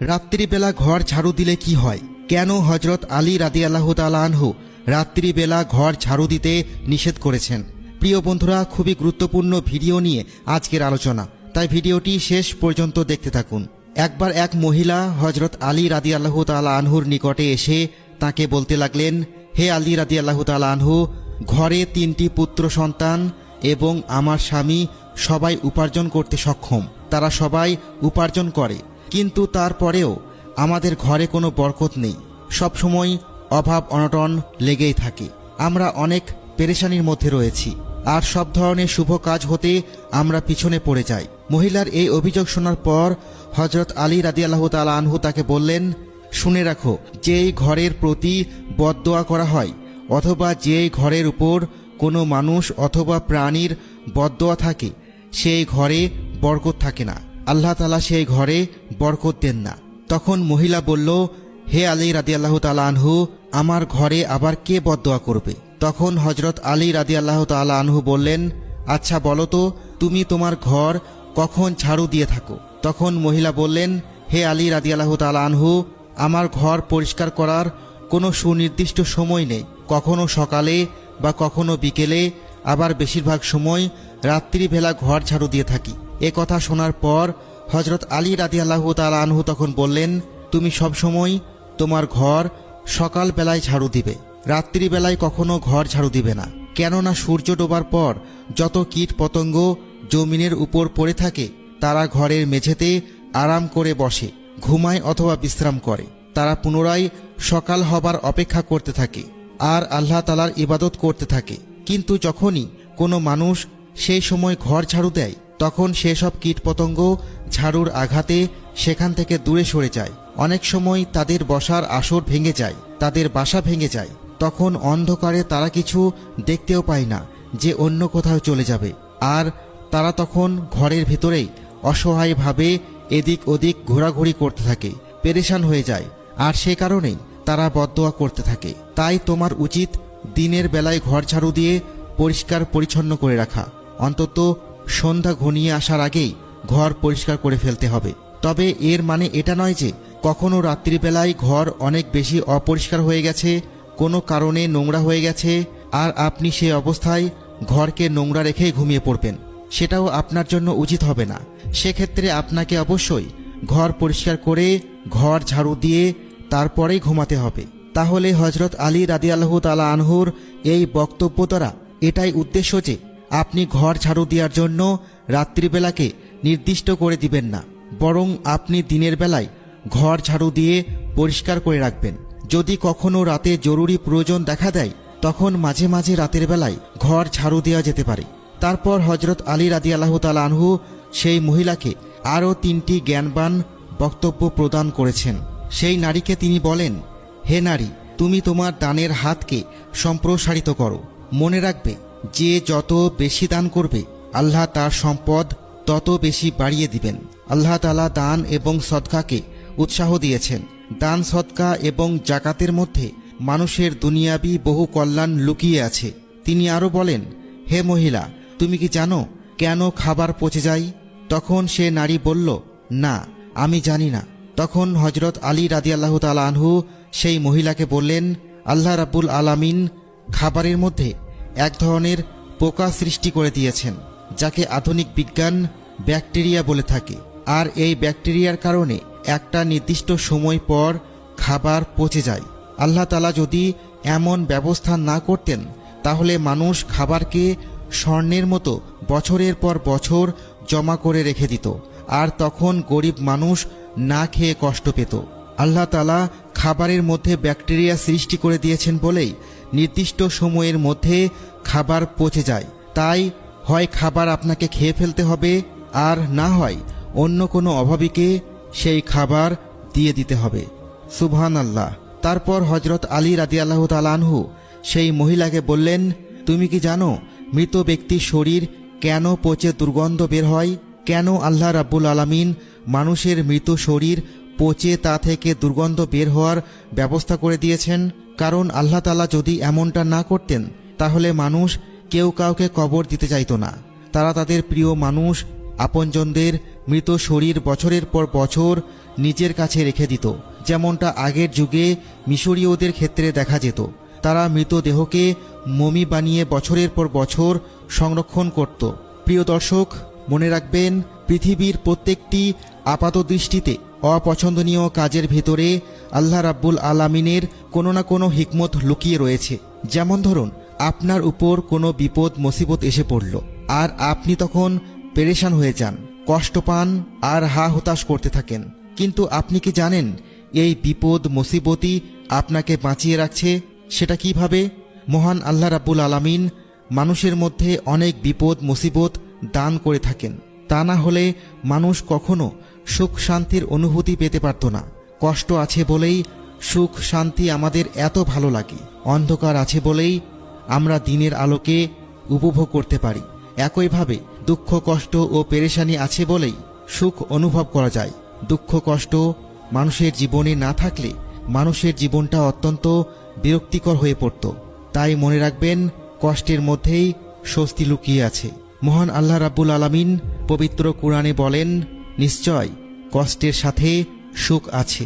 রাত্রিবেলা ঘর ঝাড়ু দিলে কি হয়? কেন হযরত আলী রাদিয়াল্লাহু তাআলা আনহু রাত্রিবেলা ঘর ঝাড়ু দিতে নিষেধ করেছেন? প্রিয় বন্ধুরা, খুবই গুরুত্বপূর্ণ ভিডিও নিয়ে আজকের আলোচনা, তাই ভিডিওটি শেষ পর্যন্ত দেখতে থাকুন। একবার এক মহিলা হযরত আলী রাদিয়াল্লাহু তাআলা আনহুর নিকটে এসে তাকে বলতে লাগলেন, হে আলী রাদিয়াল্লাহু তাআলা আনহু, ঘরে 3টি পুত্র সন্তান এবং আমার স্বামী সবাই উপার্জন করতে সক্ষম। তারা সবাই উপার্জন করে, কিন্তু তারপরেও আমাদের ঘরে কোনো বরকত নেই। সবসময় অভাব অনটন লেগেই থাকে। আমরা অনেক পেরেশানির মধ্যে রয়েছি, আর সব ধরনের শুভ কাজ হতে আমরা পিছনে পড়ে যাই। মহিলার এই অভিযোগ শোনার পর হযরত আলী রাদিয়াল্লাহু তাআলা আনহু তাকে বললেন, শুনে রাখো, যেই ঘরের প্রতি বদদোয়া করা হয় অথবা যেই ঘরের উপর কোনো মানুষ অথবা প্রাণীর বদদোয়া থাকে, সেই ঘরে বরকত থাকে না। আল্লাহ তাআলা সেই ঘরে বরকত দেন না। তখন মহিলা বলল, হে আলী রাদিয়াল্লাহু তাআলা আনহু, আমার ঘরে আবার কে বদদোয়া করবে? তখন হযরত আলী রাদিয়াল্লাহু তাআলা আনহু বললেন, আচ্ছা বলো তো, তুমি তোমার ঘর কখন ঝাড়ু দিয়ে থাকো? তখন মহিলা বললেন, হে আলী রাদিয়াল্লাহু তাআলা আনহু, আমার ঘর পরিষ্কার করার কোনো সুনির্দিষ্ট সময় নেই। কখনো সকালে বা কখনো বিকেলে, আবার বেশিরভাগ সময় রাত্রিবেলা ঘর ঝাড়ু দিয়ে থাকি। এ কথা শোনার পর হযরত আলী রাদিয়াল্লাহু তাআলা আনহু তখন বললেন, তুমি সবসময় তোমার ঘর সকালবেলায় ঝাড়ু দিবে, রাত্রিবেলায় কখনো ঘর ঝাড়ু দিবে না। কেননা সূর্য ডোবার পর যত কীট পতঙ্গ জমিনের উপর পড়ে থাকে, তারা ঘরের মেঝেতে আরাম করে বসে, ঘুমায় অথবা বিশ্রাম করে। তারা পুনরায় সকাল হবার অপেক্ষা করতে থাকে আর আল্লাহ তাআলার ইবাদত করতে থাকে। কিন্তু যখনই কোনো মানুষ সেই সময় ঘর ঝাড়ু দেয়, তখন সেসব কীটপতঙ্গ ঝাড়ুর আঘাতে সেখান থেকে দূরে সরে যায়। অনেক সময় তাদের বসার আসর ভেঙে যায়, তাদের বাসা ভেঙে যায়। তখন অন্ধকারে তারা কিছু দেখতেও পায় না যে অন্য কোথাও চলে যাবে, আর তারা তখন ঘরের ভেতরেই অসহায়ভাবে এদিক ওদিক ঘোরাঘুরি করতে থাকে, পেরেশান হয়ে যায়, আর সে কারণেই তারা বদদোয়া করতে থাকে। তাই তোমার উচিত দিনের বেলায় ঘর ঝাড়ু দিয়ে পরিষ্কার পরিচ্ছন্ন করে রাখা। অন্তত সন্ধ্যা ঘনিয়ে আসার আগেই ঘর পরিষ্কার করে ফেলতে হবে। তবে এর মানে এটা নয় যে কখনো রাত্রিবেলায় ঘর অনেক বেশি অপরিষ্কার হয়ে গেছে, কোনো কারণে নোংরা হয়ে গেছে, আর আপনি সে অবস্থায় ঘরকে নোংরা রেখেই ঘুমিয়ে পড়বেন। সেটাও আপনার জন্য উচিত হবে না। সেক্ষেত্রে আপনাকে অবশ্যই ঘর পরিষ্কার করে ঘর ঝাড়ু দিয়ে তারপরেই ঘুমাতে হবে। তাহলে হযরত আলী রাদিয়াল্লাহু তাআলা আনহুর এই বক্তব্য দ্বারা এটাই উদ্দেশ্য যে আপনি ঘর ঝাড়ু দেওয়ার জন্য রাত্রিবেলাকে নির্দিষ্ট করে দিবেন না, বরং আপনি দিনের বেলায় ঘর ঝাড়ু দিয়ে পরিষ্কার করে রাখবেন। যদি কখনো রাতে জরুরি প্রয়োজন দেখা দেয়, তখন মাঝে মাঝে রাতের বেলায় ঘর ঝাড়ু দেওয়া যেতে পারে। তারপর হযরত আলী রাদিয়াল্লাহু তাআলা আনহু সেই মহিলাকে আরও 3টি জ্ঞানবান বক্তব্য প্রদান করেছেন। সেই নারীকে তিনি বলেন, হে নারী, তুমি তোমার দানের হাতকে সম্প্রসারিত করো। মনে রাখবে, যে যত বেশি দান করবে, আল্লাহ তার সম্পদ তত বেশি বাড়িয়ে দিবেন। আল্লাহ তাআলা দান এবং সদকাকে উৎসাহ দিয়েছেন। দান, সদকা এবং জাকাতের মধ্যে মানুষের দুনিয়াবি বহু কল্যাণ লুকিয়ে আছে। তিনি আরও বলেন, হে মহিলা, তুমি কি জানো কেন খাবার পচে যায়? তখন সে নারী বলল, না, আমি জানি না। তখন হযরত আলী রাদিয়াল্লাহু তাআলা আনহু সেই মহিলাকে বললেন, আল্লাহ রাব্বুল আলামিন খাবারের মধ্যে এক ধরনের পোকা সৃষ্টি করে দিয়েছেন, যাকে আধুনিক বিজ্ঞান ব্যাকটেরিয়া বলে থাকে। আর এই ব্যাকটেরিয়ার কারণে একটা নির্দিষ্ট সময় পর খাবার পচে যায়। আল্লাহ তাআলা যদি এমন ব্যবস্থা না করতেন, তাহলে মানুষ খাবারকে স্বর্ণের মতো বছরের পর বছর জমা করে রেখে দিত, আর তখন গরিব মানুষ না খেয়ে কষ্ট পেত। আল্লাহ তাআলা খাবারের মধ্যে ব্যাকটেরিয়া সৃষ্টি করে দিয়েছেন বলেই নির্দিষ্ট সময়ের মধ্যে খাবার পচে যায়। তাই হয় খাবার আপনাকে খেয়ে ফেলতে হবে, আর না হয় অন্য কোনো অভাবীকে সেই খাবার দিয়ে দিতে হবে। সুবহানাল্লাহ। তারপর হযরত আলী রাদিয়াল্লাহু তাআলা আনহু সেই মহিলাকে বললেন, তুমি কি জানো মৃত ব্যক্তির শরীর কেন পচে দুর্গন্ধ বের হয়? কেন আল্লাহ রাব্বুল আলামিন মানুষের মৃত শরীর পচে তা থেকে দুর্গন্ধ বের হওয়ার ব্যবস্থা করে দিয়েছেন? কারণ আল্লাহ তাআলা যদি এমনটা না করতেন, তাহলে মানুষ কেউ কাউকে কবর দিতে চাইতো না। তারা তাদের প্রিয় মানুষ, আপনজনদের মৃত শরীর বছরের পর বছর নিজের কাছে রেখে দিত, যেমনটা আগের যুগে মিশরীয়দের ক্ষেত্রে দেখা যেত। তারা মৃতদেহকে মমি বানিয়ে বছরের পর বছর সংরক্ষণ করত। প্রিয় দর্শক, মনে রাখবেন, পৃথিবীর প্রত্যেকটি আপাতদৃষ্টিতে অপছন্দনীয় কাজের ভেতরে আল্লাহ রাব্বুল আলামিনের কোনো না কোনো হিকমত লুকিয়ে রয়েছে। যেমন ধরুন, আপনার উপর কোনো বিপদ মুসিবত এসে পড়ল, আর আপনি তখন পেরেশান হয়ে যান, কষ্ট পান আর হা হতাশ করতে থাকেন। কিন্তু আপনি কি জানেন এই বিপদ মুসিবতই আপনাকে বাঁচিয়ে রাখছে? সেটা কিভাবে? মহান আল্লাহ রাব্বুল আলামিন মানুষের মধ্যে অনেক বিপদ মুসিবত দান করে থাকেন। তা না হলে মানুষ কখনো সুখ শান্তির অনুভূতি পেতে পারত না। কষ্ট আছে বলেই সুখ শান্তি আমাদের এত ভালো লাগে। অন্ধকার আছে বলেই আমরা দিনের আলোকে উপভোগ করতে পারি। একইভাবে দুঃখ কষ্ট ও পেরেশানি আছে বলেই সুখ অনুভব করা যায়। দুঃখ কষ্ট মানুষের জীবনে না থাকলে মানুষের জীবনটা অত্যন্ত বিরক্তিকর হয়ে পড়ত। তাই মনে রাখবেন, কষ্টের মধ্যেই স্বস্তি লুকিয়ে আছে। মহান আল্লাহ রাব্বুল আলামিন পবিত্র কুরআনে বলেন, নিশ্চয় কষ্টের সাথে সুখ আছে।